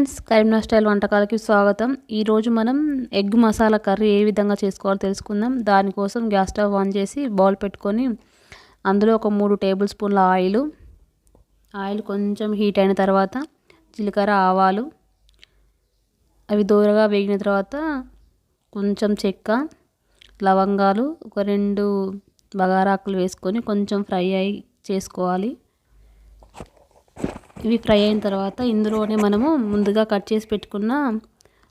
Friends, Karimnagar style వంటకాలకి స్వాగతం. ఈరోజు మనం ఎగ్ మసాలా కర్రీ ఏ విధంగా చేసుకోవాలో తెలుసుకుందాం. దానికోసం గ్యాస్ స్టవ్ ఆన్ చేసి బౌల్ పెట్టుకొని అందులో ఒక 3 టేబుల్ స్పూన్ల ఆయిల్ కొంచెం హీట్ అయిన తర్వాత జీలకర్ర, ఆవాలు అవి దూరగా వేగిన తర్వాత కొంచెం చెక్క, లవంగాలు, ఒక 2 బగారాకులు వేసుకొని కొంచెం ఫ్రై చేసుకోవాలి. ఇవి ఫ్రై అయిన తర్వాత ఇందులోనే మనము ముందుగా కట్ చేసి పెట్టుకున్న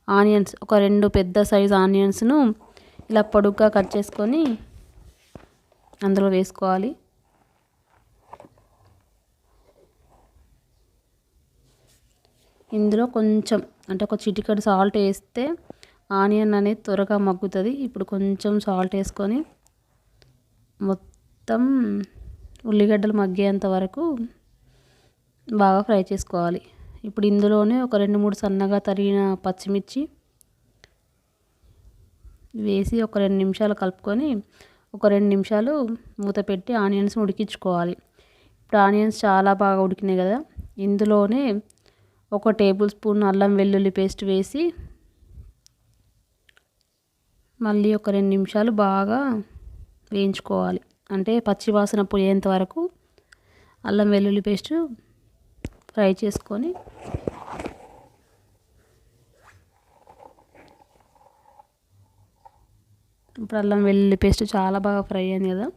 ఆనియన్స్, ఒక 2 పెద్ద సైజు ఆనియన్స్ను ఇలా పొడుగ్గా కట్ చేసుకొని అందులో వేసుకోవాలి. ఇందులో కొంచెం అంటే ఒక చిటికెడు సాల్ట్ వేస్తే ఆనియన్ అనేది త్వరగా మగ్గుతుంది. ఇప్పుడు కొంచెం సాల్ట్ వేసుకొని మొత్తం ఉల్లిగడ్డలు మగ్గేంత వరకు బాగా ఫ్రై చేసుకోవాలి. ఇప్పుడు ఇందులోనే ఒక 2-3 సన్నగా తరిగిన పచ్చిమిర్చి వేసి ఒక 2 నిమిషాలు కలుపుకొని ఒక 2 నిమిషాలు మూత పెట్టి ఆనియన్స్ ఉడికించుకోవాలి. ఇప్పుడు ఆనియన్స్ చాలా బాగా ఉడికినాయి కదా, ఇందులోనే ఒక టేబుల్ స్పూన్ అల్లం వెల్లుల్లి పేస్ట్ వేసి మళ్ళీ ఒక 2 నిమిషాలు బాగా వేయించుకోవాలి. అంటే పచ్చి వాసన పోయేంత వరకు అల్లం వెల్లుల్లి పేస్ట్ ఫ్రై చేసుకొని ఇప్పుడు అల్లం వెల్లుల్లి పేస్ట్ చాలా బాగా ఫ్రై అయింది కదా,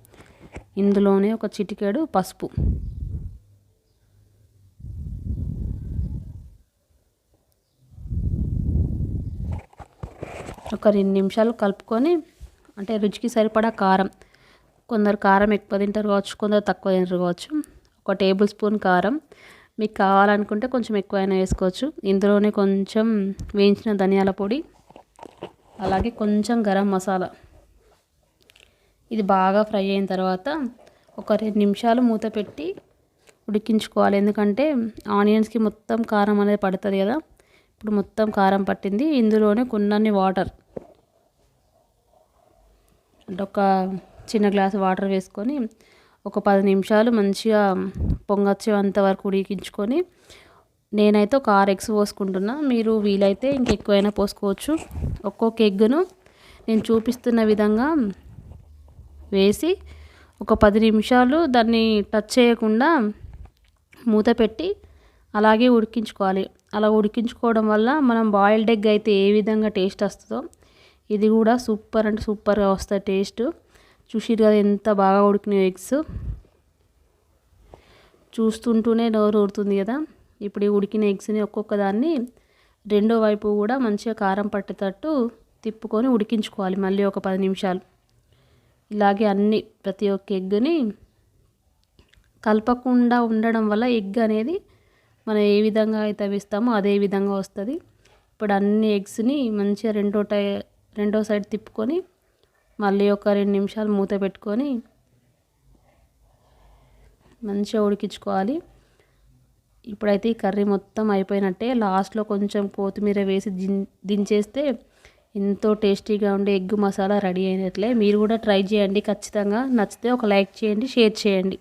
ఇందులోనే ఒక చిటికెడు పసుపు, ఒక 2 నిమిషాలు కలుపుకొని అంటే రుచికి సరిపడా కారం, కొందరు కారం ఎక్కువ తింటారు కావచ్చు, కొందరు తక్కువ తింటారు కావచ్చు, ఒక టేబుల్ స్పూన్ కారం, మీకు కావాలనుకుంటే కొంచెం ఎక్కువైనా వేసుకోవచ్చు. ఇందులోనే కొంచెం వేయించిన ధనియాల పొడి, అలాగే కొంచెం గరం మసాలా. ఇది బాగా ఫ్రై అయిన తర్వాత ఒక 2 నిమిషాలు మూత పెట్టి ఉడికించుకోవాలి. ఎందుకంటే ఆనియన్స్కి మొత్తం కారం అనేది పడుతుంది కదా, ఇప్పుడు మొత్తం కారం పట్టింది. ఇందులోనే కొన్నన్ని వాటర్, అంటే ఒక చిన్న గ్లాస్ వాటర్ వేసుకొని ఒక 10 నిమిషాలు మంచిగా పొంగొచ్చేంత వరకు ఉడికించుకొని, నేనైతే ఒక 6 ఎగ్స్ పోసుకుంటున్నా, మీరు వీలైతే ఇంకెక్కువైనా పోసుకోవచ్చు. ఒక్కొక్క ఎగ్గును నేను చూపిస్తున్న విధంగా వేసి ఒక 10 నిమిషాలు దాన్ని టచ్ చేయకుండా మూత పెట్టి అలాగే ఉడికించుకోవాలి. అలా ఉడికించుకోవడం వల్ల మనం బాయిల్డ్ ఎగ్ అయితే ఏ విధంగా టేస్ట్ వస్తుందో ఇది కూడా సూపర్ అంటే సూపర్గా వస్తుంది టేస్ట్. చూసిరు కదా ఎంత బాగా ఉడికినాయి ఎగ్స్, చూస్తుంటూనే నోరు ఊరుతుంది కదా. ఇప్పుడు ఈ ఉడికిన ఎగ్స్ని ఒక్కొక్క దాన్ని రెండో వైపు కూడా మంచిగా కారం పట్టేటట్టు తిప్పుకొని ఉడికించుకోవాలి మళ్ళీ ఒక 10 నిమిషాలు. ఇలాగే ప్రతి ఒక్క ఎగ్ని కలపకుండా ఉండడం వల్ల ఎగ్ అనేది మనం ఏ విధంగా అయితే వేస్తామో అదే విధంగా వస్తుంది. ఇప్పుడు అన్ని ఎగ్స్ని మంచిగా రెండో సైడ్ తిప్పుకొని మళ్ళీ ఒక 2 నిమిషాలు మూత పెట్టుకొని మంచిగా ఉడికించుకోవాలి. ఇప్పుడైతే ఈ కర్రీ మొత్తం అయిపోయినట్టే. లాస్ట్లో కొంచెం కొత్తిమీర వేసి దించేస్తే ఎంతో టేస్టీగా ఉండే ఎగ్ మసాలా రెడీ అయినట్లే. మీరు కూడా ట్రై చేయండి ఖచ్చితంగా. నచ్చితే ఒక లైక్ చేయండి, షేర్ చేయండి.